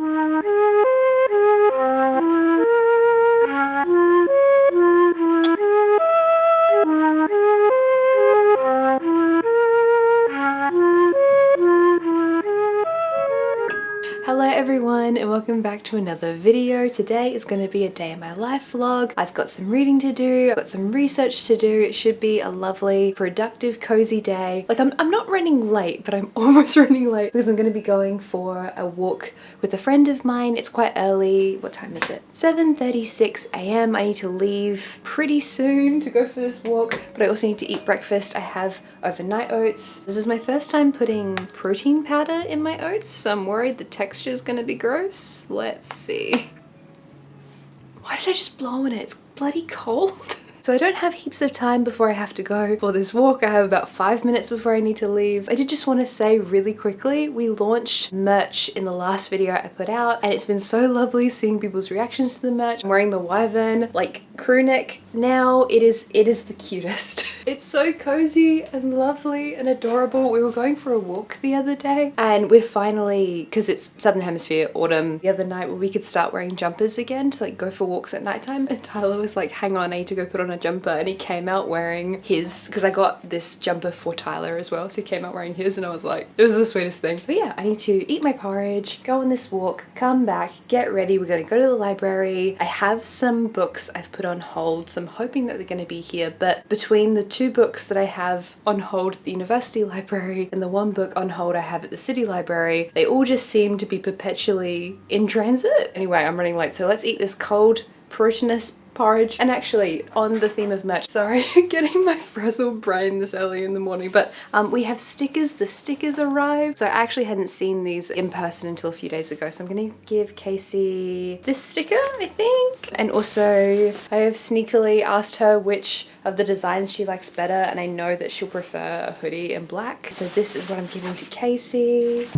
Hello everyone and welcome back to another video. Today is going to be a day in my life vlog. I've got some reading to do, I've got some research to do. It should be a lovely, productive, cozy day. Like I'm not running late, but I'm almost running late because I'm going to be going for a walk with a friend of mine. It's quite early. What time is it? 7:36 a.m. I need to leave pretty soon to go for this walk, but I also need to eat breakfast. I have overnight oats. This is my first time putting protein powder in my oats, so I'm worried the texture is going to be gross. Let's see. Why did I just blow on it? It's bloody cold. So I don't have heaps of time before I have to go for this walk. I have about 5 minutes before I need to leave. I did just want to say really quickly, we launched merch in the last video I put out and it's been so lovely seeing people's reactions to the merch. I'm wearing the wyvern like crew neck now. It is the cutest. It's so cozy and lovely and adorable. We were going for a walk the other day and we're finally, because it's Southern Hemisphere autumn, the other night where we could start wearing jumpers again to like go for walks at nighttime, and Tyler was like, hang on, I need to go put on a jumper, and he came out wearing his, because I got this jumper for Tyler as well, so he came out wearing his and I was like, it was the sweetest thing. But yeah, I need to eat my porridge, go on this walk, come back, get ready. We're going to go to the library. I have some books I've put on hold, so I'm hoping that they're going to be here, but between the two books that I have on hold at the university library and the one book on hold I have at the city library, they all just seem to be perpetually in transit. Anyway, I'm running late, so let's eat this cold proteinous porridge. And actually, on the theme of merch, sorry, getting my frazzled brain this early in the morning, but we have stickers. The stickers arrived. So I actually hadn't seen these in person until a few days ago. So I'm gonna give Casey this sticker, I think. And also I have sneakily asked her which of the designs she likes better, and I know that she'll prefer a hoodie in black. So this is what I'm giving to Casey.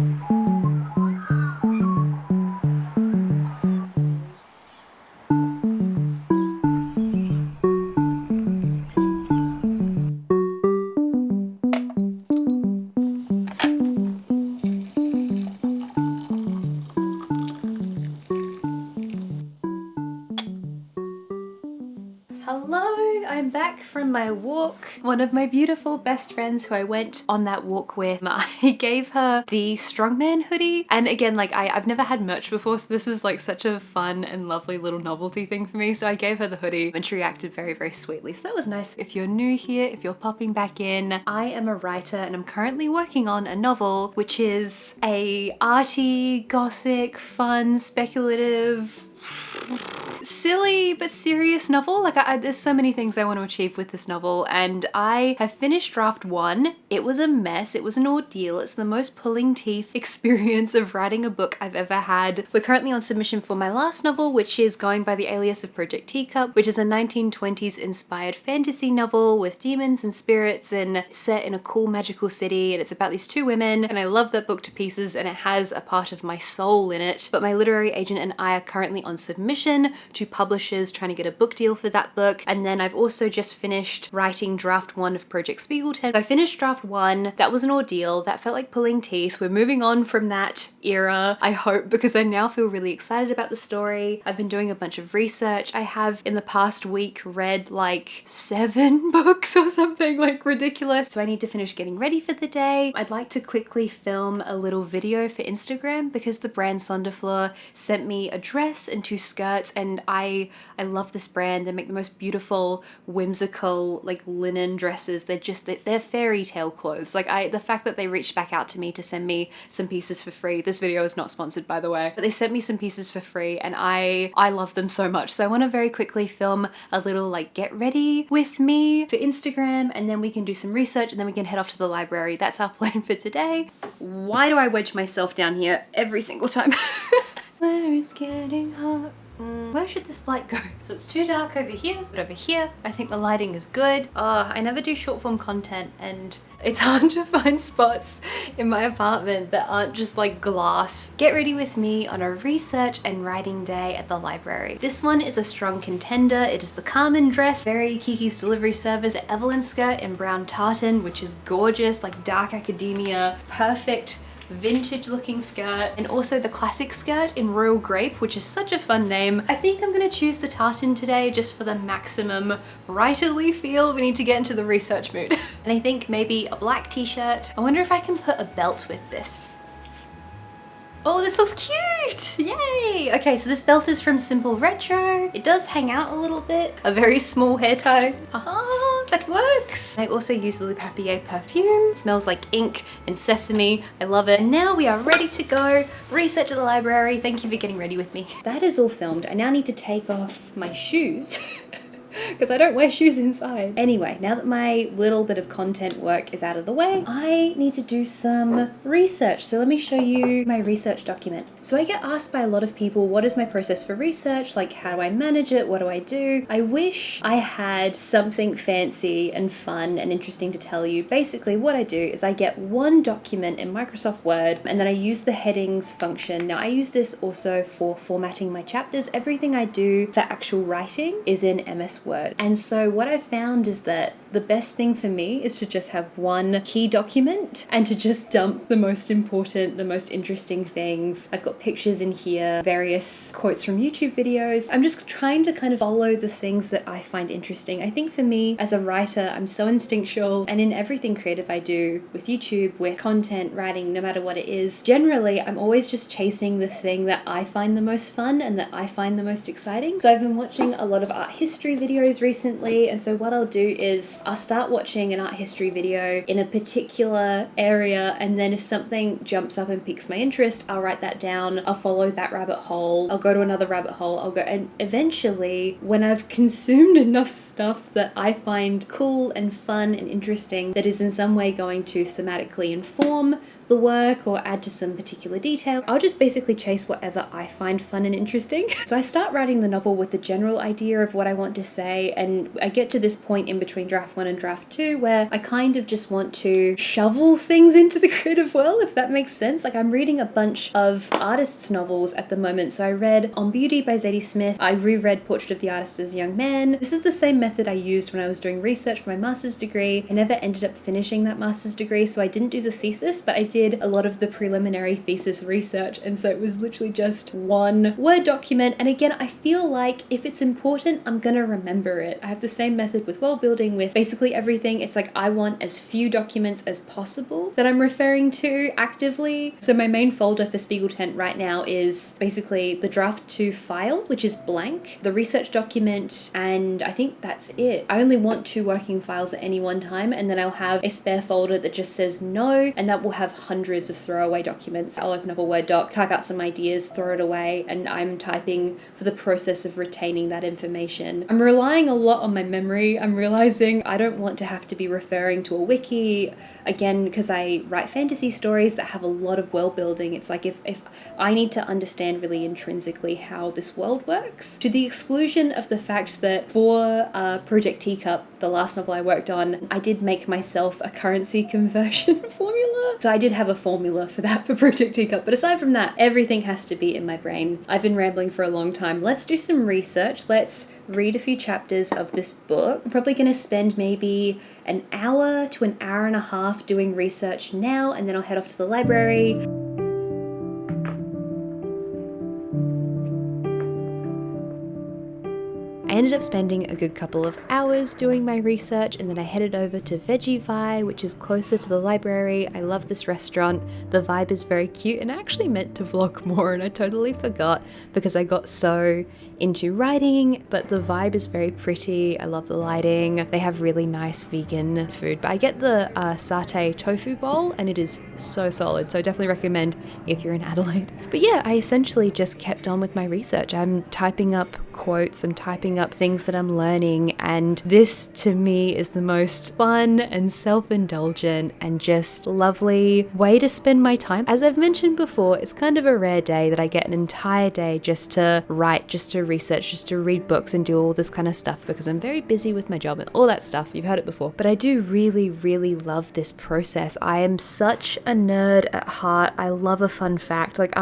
Hello, I'm back from my walk. One of my beautiful best friends who I went on that walk with, I gave her the strongman hoodie. And again, like I've never had merch before, so this is like such a fun and lovely little novelty thing for me. So I gave her the hoodie and she reacted very, very sweetly. So that was nice. If you're new here, if you're popping back in, I am a writer and I'm currently working on a novel, which is a arty, gothic, fun, speculative, silly but serious novel. Like there's so many things I want to achieve with this novel, and I have finished draft 1. It was a mess. It was an ordeal. It's the most pulling teeth experience of writing a book I've ever had. We're currently on submission for my last novel, which is going by the alias of Project Teacup, which is a 1920s inspired fantasy novel with demons and spirits and set in a cool magical city, and it's about these two women, and I love that book to pieces and it has a part of my soul in it. But my literary agent and I are currently on submission to publishers trying to get a book deal for that book. And then I've also just finished writing draft 1 of Project Spiegeltent. I finished draft 1. That was an ordeal. That felt like pulling teeth. We're moving on from that era, I hope, because I now feel really excited about the story. I've been doing a bunch of research. I have in the past week read like 7 books or something like ridiculous. So I need to finish getting ready for the day. I'd like to quickly film a little video for Instagram because the brand Sonderfleur sent me a dress and 2 skirts, and I love this brand. They make the most beautiful, whimsical, like linen dresses. They're fairy tale clothes. Like the fact that they reached back out to me to send me some pieces for free. This video is not sponsored, by the way, but they sent me some pieces for free and I love them so much. So I want to very quickly film a little like get ready with me for Instagram, and then we can do some research and then we can head off to the library. That's our plan for today. Why do I wedge myself down here every single time? Where it's getting hot. Where should this light go? So it's too dark over here, but over here, I think the lighting is good. I never do short form content and it's hard to find spots in my apartment that aren't just like glass. Get ready with me on a research and writing day at the library. This one is a strong contender. It is the Carmen dress, very Kiki's Delivery Service, the Evelyn skirt in brown tartan, which is gorgeous, like dark academia, perfect vintage looking skirt, and also the classic skirt in Royal Grape, which is such a fun name. I think I'm gonna choose the tartan today just for the maximum writerly feel. We need to get into the research mood. And I think maybe a black t-shirt. I wonder if I can put a belt with this. Oh, this looks cute! Yay! Okay, so this belt is from Simple Retro. It does hang out a little bit. A very small hair tie. Aha, that works! I also use the Le Papier perfume. It smells like ink and sesame. I love it. And now we are ready to go. Research at the library. Thank you for getting ready with me. That is all filmed. I now need to take off my shoes. Because I don't wear shoes inside. Anyway, now that my little bit of content work is out of the way, I need to do some research. So let me show you my research document. So I get asked by a lot of people, what is my process for research? Like, how do I manage it? What do I do? I wish I had something fancy and fun and interesting to tell you. Basically, what I do is I get one document in Microsoft Word, and then I use the headings function. Now, I use this also for formatting my chapters. Everything I do for actual writing is in MS Word. And so what I've found is that the best thing for me is to just have one key document and to just dump the most important, the most interesting things. I've got pictures in here, various quotes from YouTube videos. I'm just trying to kind of follow the things that I find interesting. I think for me as a writer, I'm so instinctual, and in everything creative I do with YouTube, with content, writing, no matter what it is, generally I'm always just chasing the thing that I find the most fun and that I find the most exciting. So I've been watching a lot of art history videos recently, and so what I'll do is I'll start watching an art history video in a particular area, and then if something jumps up and piques my interest, I'll write that down, I'll follow that rabbit hole, I'll go to another rabbit hole, I'll go, and eventually when I've consumed enough stuff that I find cool and fun and interesting that is in some way going to thematically inform the work or add to some particular detail, I'll just basically chase whatever I find fun and interesting. So I start writing the novel with the general idea of what I want to say, and I get to this point in between draft 1 and draft 2 where I kind of just want to shovel things into the creative world, if that makes sense. Like, I'm reading a bunch of artists' novels at the moment. So I read On Beauty by Zadie Smith. I reread Portrait of the Artist as a Young Man. This is the same method I used when I was doing research for my master's degree. I never ended up finishing that master's degree, so I didn't do the thesis, but I did a lot of the preliminary thesis research, and so it was literally just one Word document. And again, I feel like if it's important, I'm gonna remember it. I have the same method with world building, with basically everything. It's like I want as few documents as possible that I'm referring to actively. So my main folder for spiegeltent right now is basically the draft 2 file, which is blank, the research document, and I think that's it. I only want 2 working files at any one time, and then I'll have a spare folder that just says no, and that will have hundreds of throwaway documents. I'll open up a Word doc, type out some ideas, throw it away, and I'm typing for the process of retaining that information. I'm relying a lot on my memory. I'm realizing I don't want to have to be referring to a wiki, again, because I write fantasy stories that have a lot of world building. It's like if I need to understand really intrinsically how this world works, to the exclusion of the fact that for Project Teacup, the last novel I worked on, I did make myself a currency conversion formula. So I did have a formula for that for Project Teacup, but aside from that, everything has to be in my brain. I've been rambling for a long time. Let's do some research. Let's read a few chapters of this book. I'm probably going to spend maybe an hour to an hour and a half doing research now, and then I'll head off to the library. I ended up spending a good couple of hours doing my research, and then I headed over to Veggie, which is closer to the library. I love this restaurant. The vibe is very cute, and I actually meant to vlog more and I totally forgot because I got so into writing, but the vibe is very pretty. I love the lighting. They have really nice vegan food, but I get the satay tofu bowl and it is so solid, so I definitely recommend if you're in Adelaide. But yeah, I essentially just kept on with my research. I'm typing up quotes, I'm typing up things that I'm learning, and this to me is the most fun and self-indulgent and just lovely way to spend my time. As I've mentioned before, it's kind of a rare day that I get an entire day just to write, just to research, just to read books and do all this kind of stuff, because I'm very busy with my job and all that stuff. You've heard it before, but I do really, really love this process. I am such a nerd at heart. I love a fun fact. Like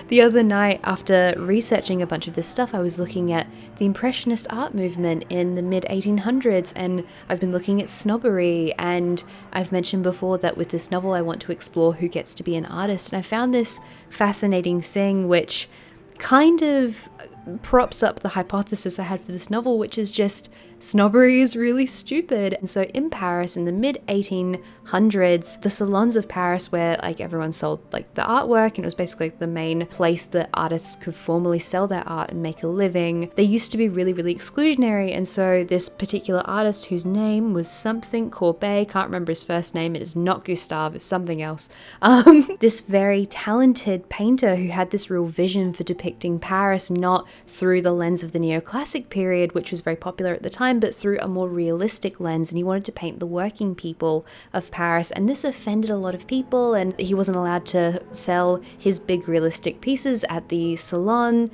the other night after researching a bunch of this stuff, I was was looking at the Impressionist art movement in the mid-1800s, and I've been looking at snobbery, and I've mentioned before that with this novel I want to explore who gets to be an artist, and I found this fascinating thing which kind of props up the hypothesis I had for this novel, which is just snobbery is really stupid. And so in Paris in the mid-1800s, the salons of Paris where like everyone sold like the artwork, and it was basically like the main place that artists could formally sell their art and make a living, they used to be really, really exclusionary. And so this particular artist whose name was something Courbet, can't remember his first name, it is not Gustave, it's something else. This very talented painter who had this real vision for depicting Paris not through the lens of the neoclassic period, which was very popular at the time, but through a more realistic lens, and he wanted to paint the working people of Paris, and this offended a lot of people, and he wasn't allowed to sell his big realistic pieces at the salon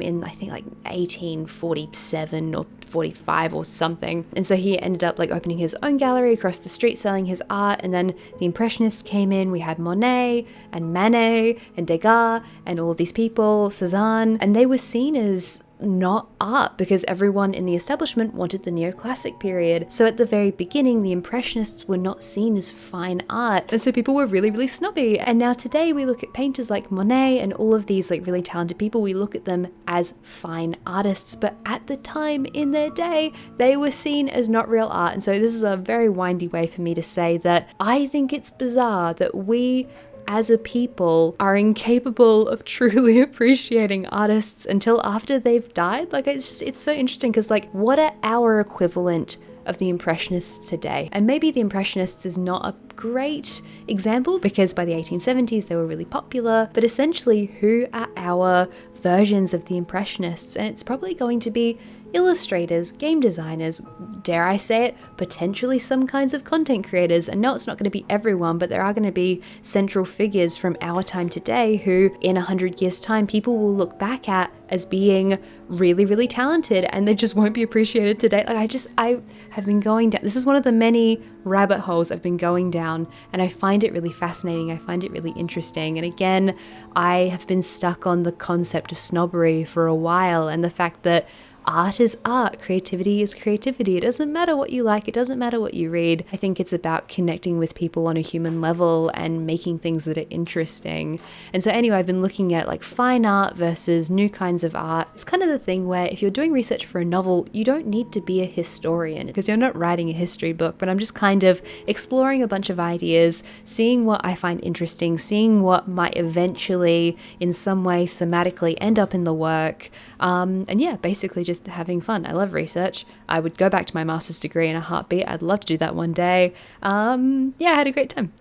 in I think like 1847 or 45 or something. And so he ended up like opening his own gallery across the street selling his art, and then the Impressionists came in. We had Monet and Manet and Degas and all of these people, Cézanne, and they were seen as not art because everyone in the establishment wanted the neoclassic period. So at the very beginning, the Impressionists were not seen as fine art, and so people were really, really snobby. And now today we look at painters like Monet and all of these like really talented people, we look at them as fine artists, but at the time in their day they were seen as not real art. And so this is a very windy way for me to say that I think it's bizarre that we as a people are incapable of truly appreciating artists until after they've died. Like it's so interesting because like what are our equivalent of the Impressionists today? And maybe the Impressionists is not a great example because by the 1870s they were really popular, but essentially who are our versions of the Impressionists? And it's probably going to be illustrators, game designers, dare I say it, potentially some kinds of content creators. And no, it's not going to be everyone, but there are going to be central figures from our time today who in 100 years time people will look back at as being really, really talented, and they just won't be appreciated today. Like I have been going down, this is one of the many rabbit holes I've been going down, and I find it really fascinating. I find it really interesting. And again, I have been stuck on the concept of snobbery for a while, and the fact that art is art, creativity is creativity. It doesn't matter what you like, it doesn't matter what you read. I think it's about connecting with people on a human level and making things that are interesting. And so anyway, I've been looking at like fine art versus new kinds of art. It's kind of the thing where if you're doing research for a novel, you don't need to be a historian because you're not writing a history book, but I'm just kind of exploring a bunch of ideas, seeing what I find interesting, seeing what might eventually in some way thematically end up in the work. And yeah, basically just having fun. I love research. I would go back to my master's degree in a heartbeat. I'd love to do that one day. Yeah, I had a great time.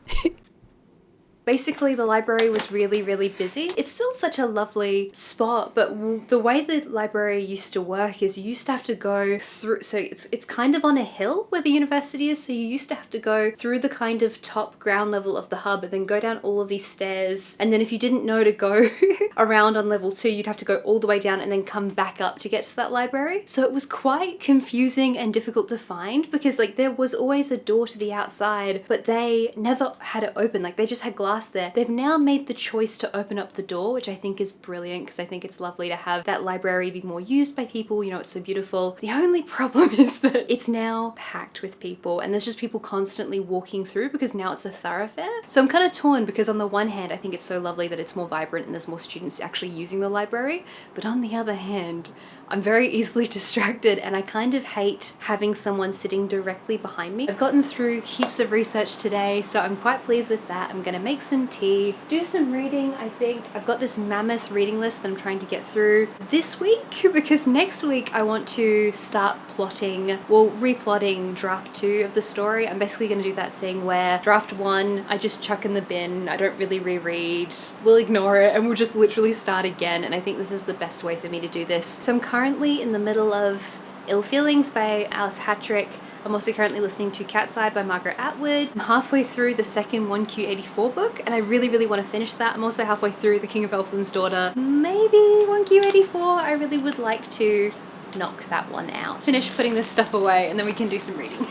Basically, the library was really, really busy. It's still such a lovely spot, but the way the library used to work is you used to have to go through, so it's kind of on a hill where the university is, so you used to have to go through the kind of top ground level of the hub and then go down all of these stairs. And then if you didn't know to go around on level 2, you'd have to go all the way down and then come back up to get to that library. So it was quite confusing and difficult to find because like there was always a door to the outside, but they never had it open. Like they just had glass there. They've now made the choice to open up the door, which I think is brilliant because I think it's lovely to have that library be more used by people. You know, it's so beautiful. The only problem is that it's now packed with people and there's just people constantly walking through because now it's a thoroughfare. So I'm kind of torn because on the one hand, I think it's so lovely that it's more vibrant and there's more students actually using the library. But on the other hand, I'm very easily distracted and I kind of hate having someone sitting directly behind me. I've gotten through heaps of research today, so I'm quite pleased with that. I'm gonna make some tea, do some reading, I think. I've got this mammoth reading list that I'm trying to get through this week because next week I want to start plotting, well, replotting draft 2 of the story. I'm basically gonna do that thing where draft 1, I just chuck in the bin, I don't really reread, we'll ignore it and we'll just literally start again. And I think this is the best way for me to do this. So I'm currently in the middle of Ill Feelings by Alice Hattrick. I'm also currently listening to Cat's Eye by Margaret Atwood. I'm halfway through the second 1Q84 book and I really, really want to finish that. I'm also halfway through The King of Elfland's Daughter. Maybe 1Q84. I really would like to knock that one out. Finish putting this stuff away and then we can do some reading.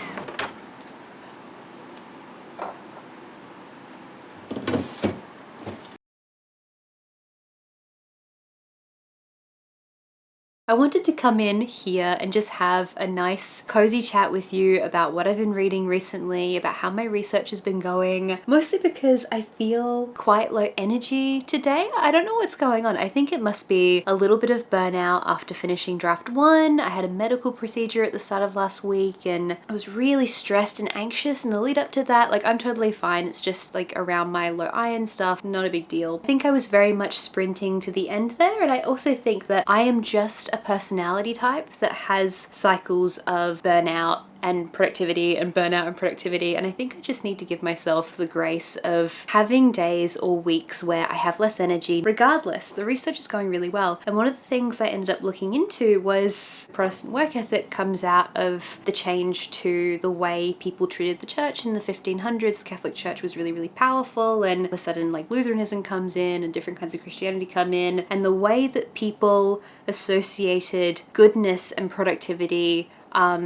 I wanted to come in here and just have a nice cozy chat with you about what I've been reading recently, about how my research has been going, mostly because I feel quite low energy today. I don't know what's going on. I think it must be a little bit of burnout after finishing draft 1. I had a medical procedure at the start of last week and I was really stressed and anxious in the lead up to that. Like, I'm totally fine. It's just like around my low iron stuff, not a big deal. I think I was very much sprinting to the end there, and I also think that I am just a personality type that has cycles of burnout and productivity and burnout and productivity, and I think I just need to give myself the grace of having days or weeks where I have less energy. Regardless, the research is going really well, and one of the things I ended up looking into was Protestant work ethic comes out of the change to the way people treated the church in the 1500s. The Catholic Church was really, really powerful, and all of a sudden like Lutheranism comes in and different kinds of Christianity come in, and the way that people associated goodness and productivity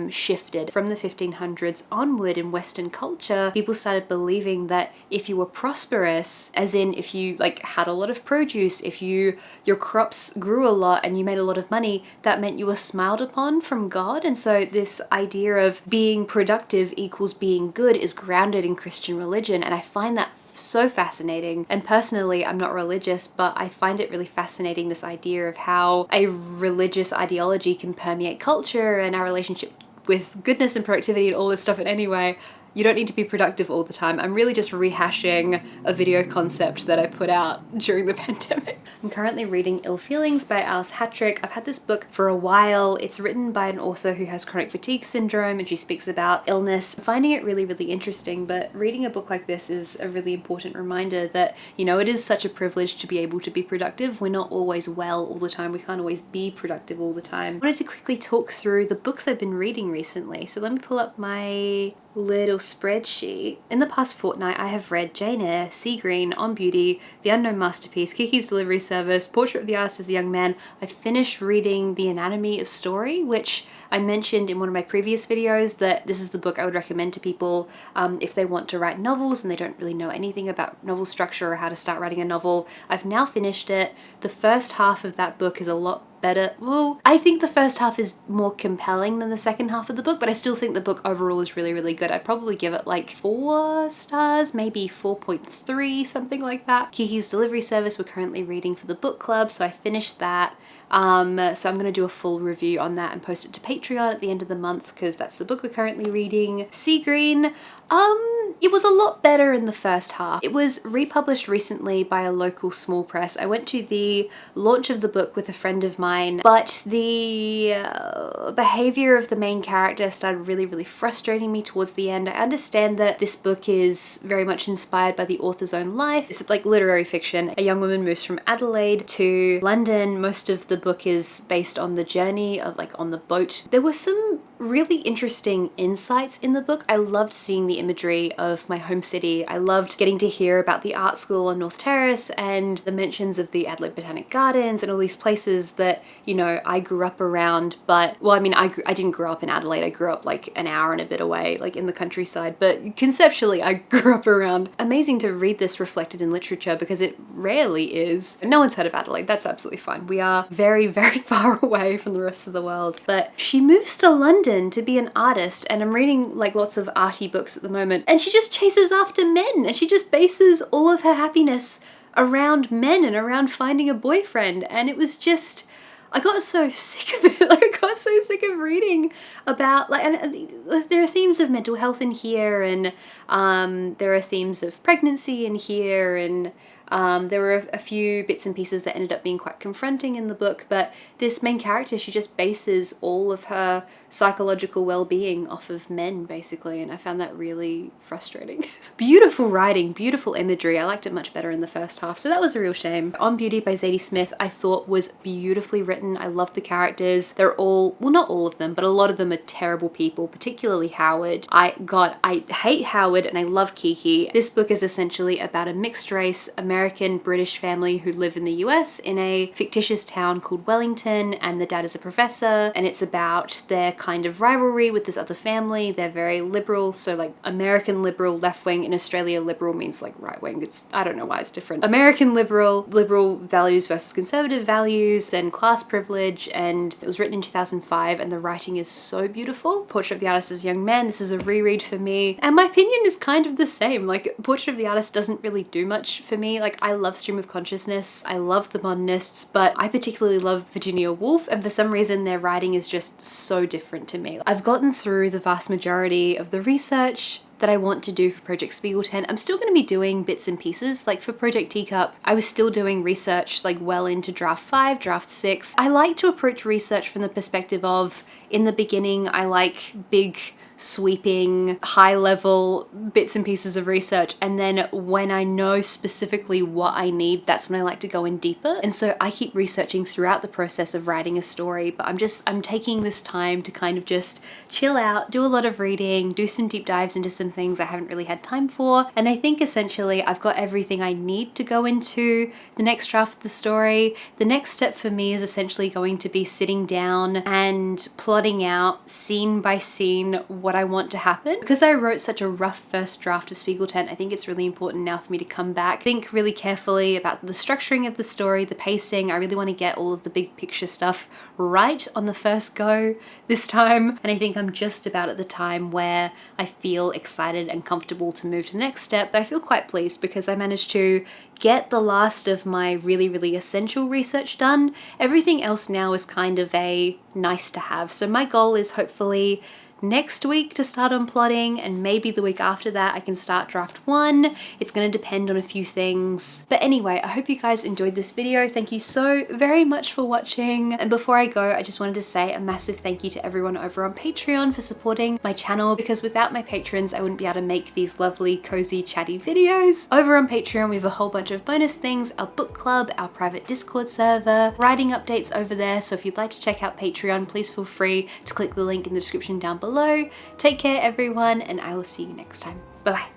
shifted from the 1500s onward. In Western culture, people started believing that if you were prosperous, as in if you like had a lot of produce, if your crops grew a lot and you made a lot of money, that meant you were smiled upon from God. And so this idea of being productive equals being good is grounded in Christian religion, and I find that so fascinating. And personally, I'm not religious, but I find it really fascinating, this idea of how a religious ideology can permeate culture and our relationship with goodness and productivity and all this stuff. And anyway, you don't need to be productive all the time. I'm really just rehashing a video concept that I put out during the pandemic. I'm currently reading Ill Feelings by Alice Hattrick. I've had this book for a while. It's written by an author who has chronic fatigue syndrome, and she speaks about illness. I'm finding it really, really interesting, but reading a book like this is a really important reminder that, you know, it is such a privilege to be able to be productive. We're not always well all the time. We can't always be productive all the time. I wanted to quickly talk through the books I've been reading recently. So let me pull up my little spreadsheet. In the past fortnight, I have read Jane Eyre, Sea Green, On Beauty, The Unknown Masterpiece, Kiki's Delivery Service, Portrait of the Artist as a Young Man. I finished reading The Anatomy of Story, which I mentioned in one of my previous videos that this is the book I would recommend to people if they want to write novels and they don't really know anything about novel structure or how to start writing a novel. I've now finished it. The first half of that book is a lot better. Well, I think the first half is more compelling than the second half of the book, but I still think the book overall is really, really good. I'd probably give it like 4 stars, maybe 4.3, something like that. Kiki's Delivery Service we're currently reading for the book club, so I finished that. So I'm going to do a full review on that and post it to Patreon at the end of the month, because that's the book we're currently reading. Sea Green, it was a lot better in the first half. It was republished recently by a local small press. I went to the launch of the book with a friend of mine, but the behavior of the main character started really, really frustrating me towards the end. I understand that this book is very much inspired by the author's own life. It's like literary fiction. A young woman moves from Adelaide to London. Most of the book is based on the journey of like on the boat. There were some really interesting insights in the book. I loved seeing the imagery of my home city. I loved getting to hear about the art school on North Terrace and the mentions of the Adelaide Botanic Gardens and all these places that, you know, I grew up around. But, well, I mean, I didn't grow up in Adelaide. I grew up like an hour and a bit away, like in the countryside. But conceptually, I grew up around. Amazing to read this reflected in literature, because it rarely is. No one's heard of Adelaide. That's absolutely fine. We are very, very far away from the rest of the world. But she moves to London to be an artist, and I'm reading like lots of arty books at the moment, and she just chases after men, and she just bases all of her happiness around men and around finding a boyfriend. And it was just, I got so sick of it. Like, I got so sick of reading about, like, and there are themes of mental health in here, and there are themes of pregnancy in here, and there were a few bits and pieces that ended up being quite confronting in the book, but this main character, she just bases all of her psychological well-being off of men, basically, and I found that really frustrating. Beautiful writing, beautiful imagery. I liked it much better in the first half, so that was a real shame. On Beauty by Zadie Smith, I thought was beautifully written. I loved the characters. They're all, well, not all of them, but a lot of them are terrible people, particularly Howard. I hate Howard and I love Kiki. This book is essentially about a mixed race American American British family who live in the US in a fictitious town called Wellington, and the dad is a professor, and it's about their kind of rivalry with this other family. They're very liberal, so like American liberal, left wing. In Australia, liberal means like right wing. I don't know why it's different. American liberal values versus conservative values and class privilege, and it was written in 2005, and the writing is so beautiful. Portrait of the Artist as a Young Man, this is a reread for me, and my opinion is kind of the same. Like, Portrait of the Artist doesn't really do much for me. Like, I love Stream of Consciousness, I love the modernists, but I particularly love Virginia Woolf, and for some reason their writing is just so different to me. I've gotten through the vast majority of the research that I want to do for Project Spiegeltent. I'm still going to be doing bits and pieces. Like for Project Teacup, I was still doing research like well into draft 5, draft 6. I like to approach research from the perspective of, in the beginning, I like big, sweeping, high-level bits and pieces of research, and then when I know specifically what I need, that's when I like to go in deeper. And so I keep researching throughout the process of writing a story, but I'm taking this time to kind of just chill out, do a lot of reading, do some deep dives into some things I haven't really had time for, and I think essentially I've got everything I need to go into the next draft of the story. The next step for me is essentially going to be sitting down and plotting out scene by scene what I want to happen. Because I wrote such a rough first draft of Spiegeltent, I think it's really important now for me to come back, think really carefully about the structuring of the story, the pacing. I really want to get all of the big picture stuff right on the first go this time, and I think I'm just about at the time where I feel excited and comfortable to move to the next step. I feel quite pleased because I managed to get the last of my really essential research done. Everything else now is kind of a nice to have. So my goal is hopefully next week to start on plotting, and maybe the week after that I can start draft 1. It's going to depend on a few things. But anyway, I hope you guys enjoyed this video. Thank you so very much for watching. And before I go, I just wanted to say a massive thank you to everyone over on Patreon for supporting my channel, because without my patrons, I wouldn't be able to make these lovely, cozy, chatty videos. Over on Patreon, we have a whole bunch of bonus things, our book club, our private Discord server, writing updates over there. So if you'd like to check out Patreon, please feel free to click the link in the description down below. Take care everyone, and I will see you next time. Bye bye.